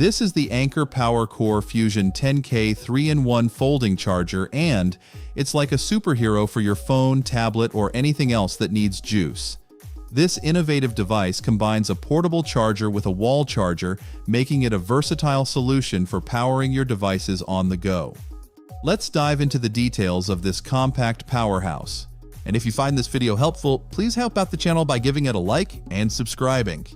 This is the Anker Power Fusion 10K 3-in-1 folding charger, and it's like a superhero for your phone, tablet, or anything else that needs juice. This innovative device combines a portable charger with a wall charger, making it a versatile solution for powering your devices on the go. Let's dive into the details of this compact powerhouse. And if you find this video helpful, please help out the channel by giving it a like and subscribing.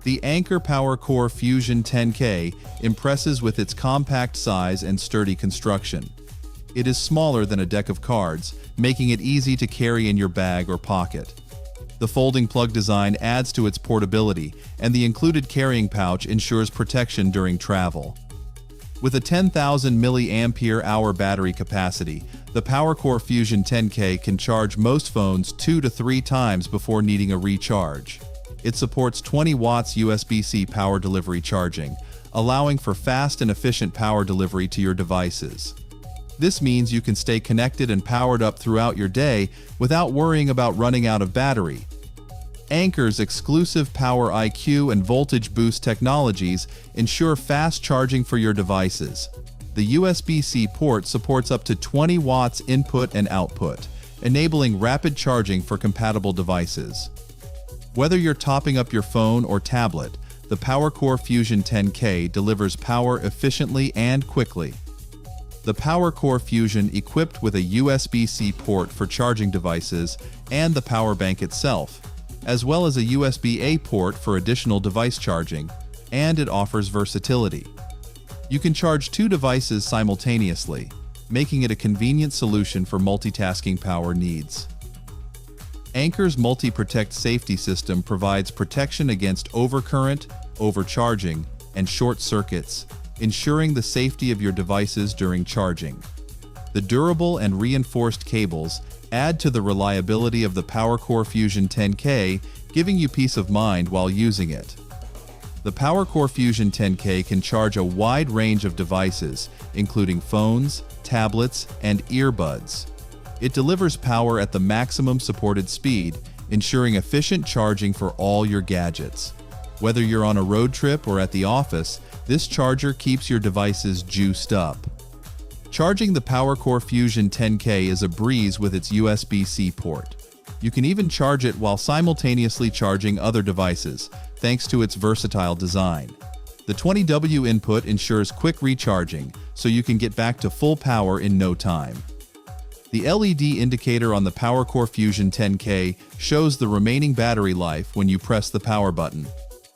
The Anker Power Fusion 10K impresses with its compact size and sturdy construction. It is smaller than a deck of cards, making it easy to carry in your bag or pocket. The folding plug design adds to its portability, and the included carrying pouch ensures protection during travel. With a 10,000 mAh battery capacity, the Power Fusion 10K can charge most phones 2 to 3 times before needing a recharge. It supports 20 watts USB-C power delivery charging, allowing for fast and efficient power delivery to your devices. This means you can stay connected and powered up throughout your day without worrying about running out of battery. Anker's exclusive Power IQ and voltage boost technologies ensure fast charging for your devices. The USB-C port supports up to 20 watts input and output, enabling rapid charging for compatible devices. Whether you're topping up your phone or tablet, the Power Fusion 10K delivers power efficiently and quickly. The Power Fusion, equipped with a USB-C port for charging devices and the power bank itself, as well as a USB-A port for additional device charging, and it offers versatility. You can charge 2 devices simultaneously, making it a convenient solution for multitasking power needs. Anker's Multi-Protect safety system provides protection against overcurrent, overcharging, and short circuits, ensuring the safety of your devices during charging. The durable and reinforced cables add to the reliability of the Power Fusion 10K, giving you peace of mind while using it. The Power Fusion 10K can charge a wide range of devices, including phones, tablets, and earbuds. It delivers power at the maximum supported speed, ensuring efficient charging for all your gadgets. Whether you're on a road trip or at the office, this charger keeps your devices juiced up. Charging the Power Fusion 10K is a breeze with its USB-C port. You can even charge it while simultaneously charging other devices, thanks to its versatile design. The 20W input ensures quick recharging, so you can get back to full power in no time. The LED indicator on the Power Fusion 10K shows the remaining battery life when you press the power button.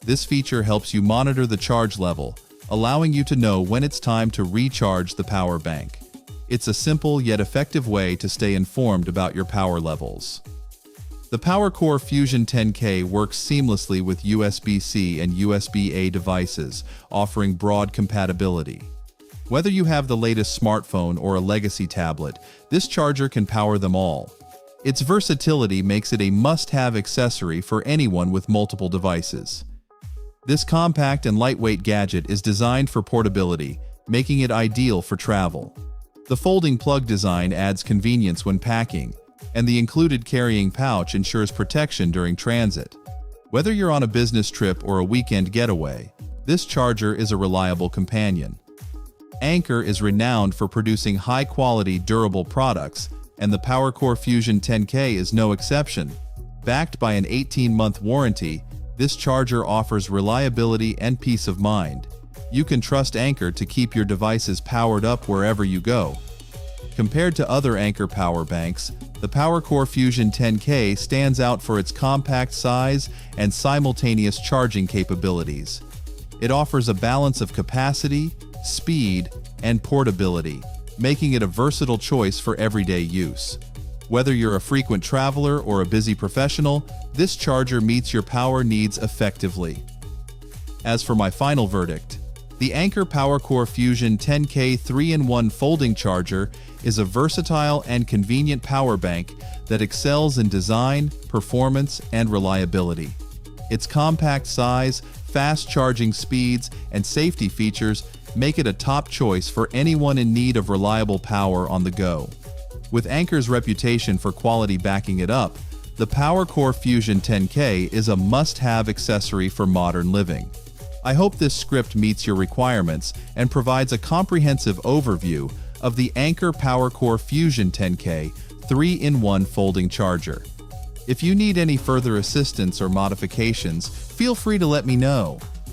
This feature helps you monitor the charge level, allowing you to know when it's time to recharge the power bank. It's a simple yet effective way to stay informed about your power levels. The Power Fusion 10K works seamlessly with USB-C and USB-A devices, offering broad compatibility. Whether you have the latest smartphone or a legacy tablet, this charger can power them all. Its versatility makes it a must-have accessory for anyone with multiple devices. This compact and lightweight gadget is designed for portability, making it ideal for travel. The folding plug design adds convenience when packing, and the included carrying pouch ensures protection during transit. Whether you're on a business trip or a weekend getaway, this charger is a reliable companion. Anker is renowned for producing high-quality, durable products, and the Power Fusion 10K is no exception. Backed by an 18-month warranty, this charger offers reliability and peace of mind. You can trust Anker to keep your devices powered up wherever you go. Compared to other Anker power banks, the Power Fusion 10K stands out for its compact size and simultaneous charging capabilities. It offers a balance of capacity, speed, and portability, making it a versatile choice for everyday use. Whether you're a frequent traveler or a busy professional, this charger meets your power needs effectively. As for my final verdict, the Anker Power Fusion 10K 3-in-1 folding charger is a versatile and convenient power bank that excels in design, performance, and reliability. Its compact size, fast charging speeds, and safety features make it a top choice for anyone in need of reliable power on the go. With Anker's reputation for quality backing it up, the Power Fusion 10K is a must-have accessory for modern living. I hope this script meets your requirements and provides a comprehensive overview of the Anker PowerCore Fusion 10K 3-in-1 folding charger. If you need any further assistance or modifications, feel free to let me know.